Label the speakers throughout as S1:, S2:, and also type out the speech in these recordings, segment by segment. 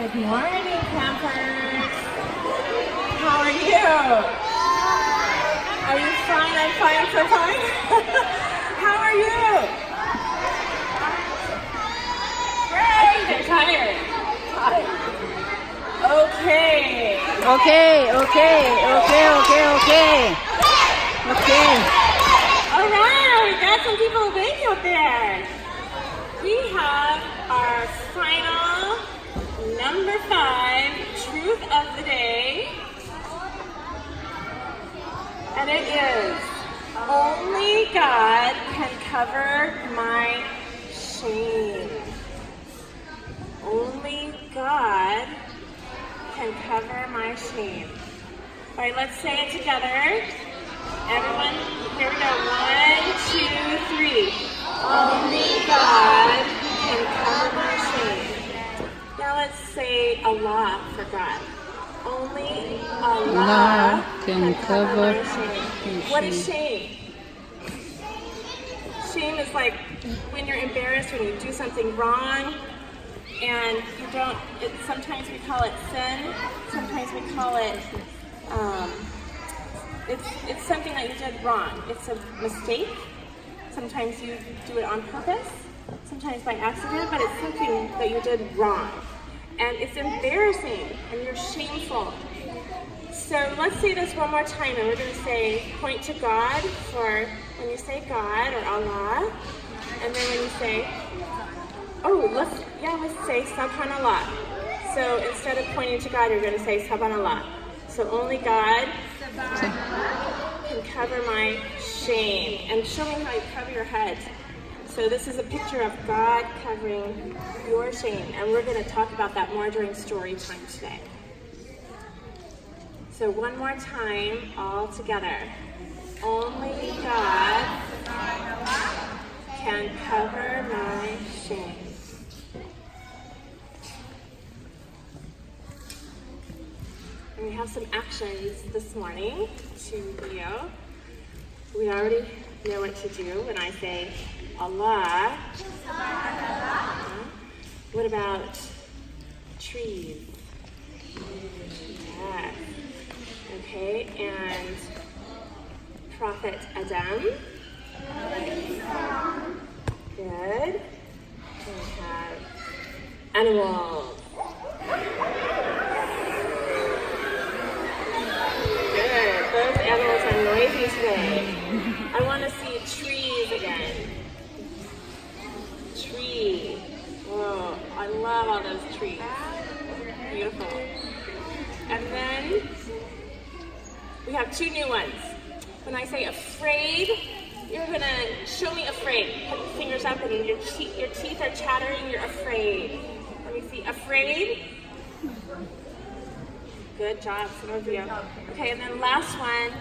S1: Good morning, campers. How are you? Are you fine? I'm fine for fine. How are you? Great. They're tired. Okay. All right. We got some people awake out there. We have our final number 5 truth of the day. And it is, only God can cover my shame. Only God can cover my shame. All right, let's say it together. Everyone, here we go. 1, 2, 3. Only God can cover my shame. Now let's say Allah for God. Only Allah can cover my shame. What is shame? Shame is like when you're embarrassed when you do something wrong and you don't, sometimes we call it sin, sometimes we call it, it's something that you did wrong. It's a mistake. Sometimes you do it on purpose, sometimes by accident, but it's something that you did wrong. And it's embarrassing and you're shameful. So let's say this one more time and we're going to say, point to God for when you say God or Allah. And then when you say, let's say Subhanallah. So instead of pointing to God, you're going to say Subhanallah. So only God can cover my shame. And show me how you cover your head. So this is a picture of God covering your shame. And we're going to talk about that more during story time today. So one more time, all together. Only God can cover my shame. And we have some actions this morning to Leo. We already know what to do when I say Allah. What about trees? Yes. Okay, and Prophet Adam. Good. We have animals. Good. Those animals are noisy today. I want to see trees again. Tree. Whoa, I love all those trees. Beautiful. And then we have 2 new ones. When I say afraid, you're going to show me afraid. Put your fingers up and your teeth are chattering, you're afraid. Let me see, afraid. Good job, some of you. Okay, and then last one.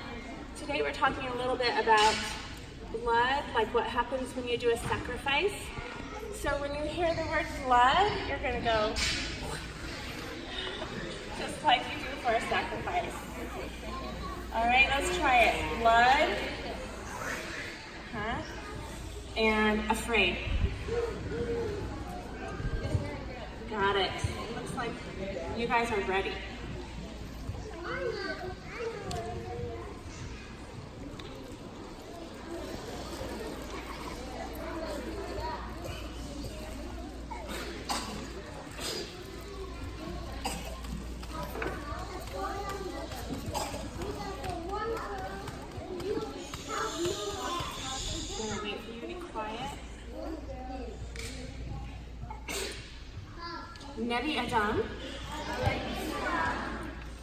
S1: Today we're talking a little bit about blood, like what happens when you do a sacrifice. So when you hear the word blood, you're going to go just like you do for a sacrifice. All right, let's try it. Blood, and afraid. Got it. Looks like you guys are ready. Nabi Adam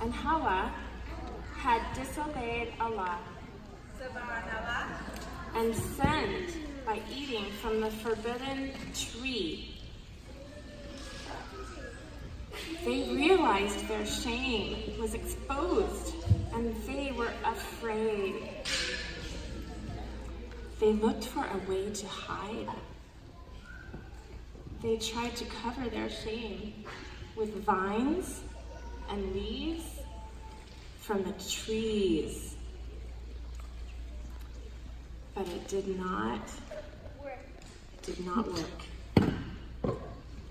S1: and Hawa had disobeyed Allah and sinned by eating from the forbidden tree. They realized their shame was exposed and they were afraid. They looked for a way to hide. They tried to cover their shame with vines and leaves from the trees. But it did not work.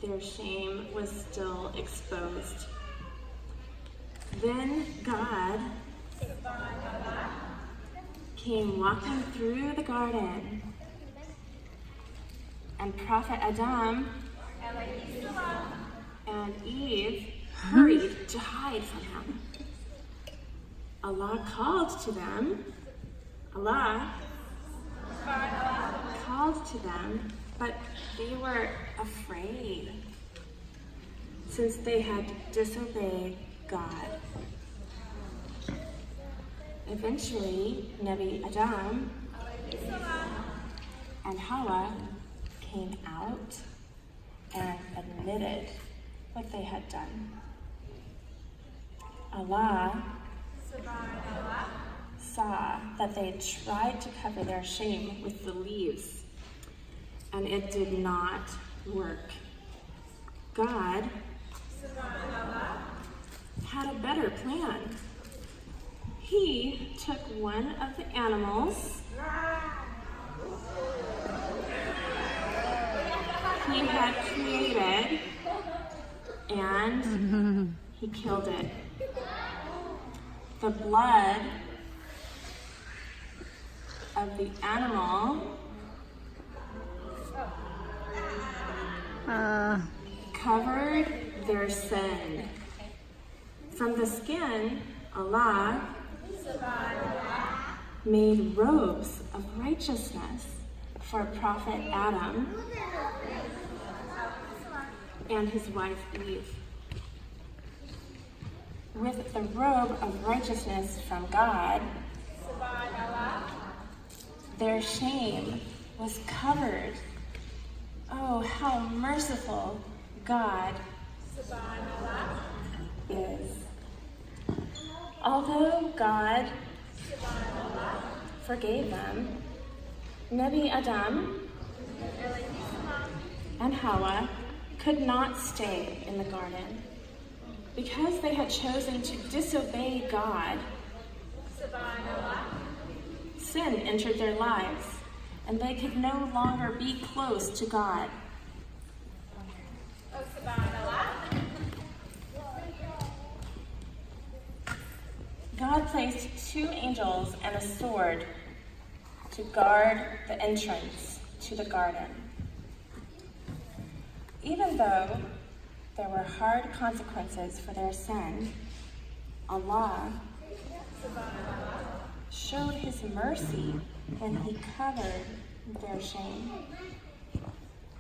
S1: their shame was still exposed. Then God came walking through the garden, and Prophet Adam and Eve hurried to hide from him. Allah called to them. Allah called to them, but they were afraid since they had disobeyed God. Eventually, Nabi Adam and Hawa came out and admitted what they had done. Allah saw that they had tried to cover their shame with the leaves, and it did not work. God had a better plan. He took one of the animals he had created and he killed it. The blood of the animal covered their sin. From the skin, Allah made robes of righteousness for Prophet Adam and his wife Eve. With the robe of righteousness from God, their shame was covered. Oh, how merciful God is. Although God forgave them, Nabi Adam and Hawa could not stay in the garden. Because they had chosen to disobey God, sin entered their lives, and they could no longer be close to God. God placed 2 angels and a sword to guard the entrance to the garden. Even though there were hard consequences for their sin, Allah showed his mercy when he covered their shame.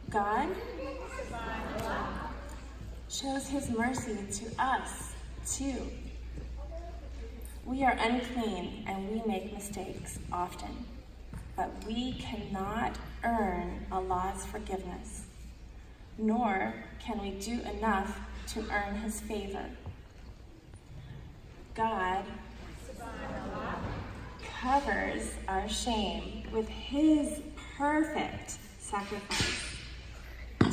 S1: God shows his mercy to us too. We are unclean and we make mistakes often, but we cannot earn Allah's forgiveness, nor can we do enough to earn his favor. God covers our shame with his perfect sacrifice.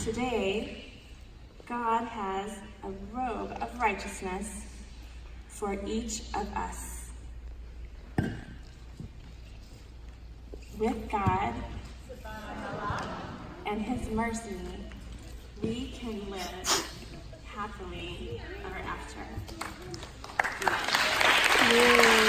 S1: Today, God has a robe of righteousness for each of us. With God and his mercy, we can live happily ever after. Amen.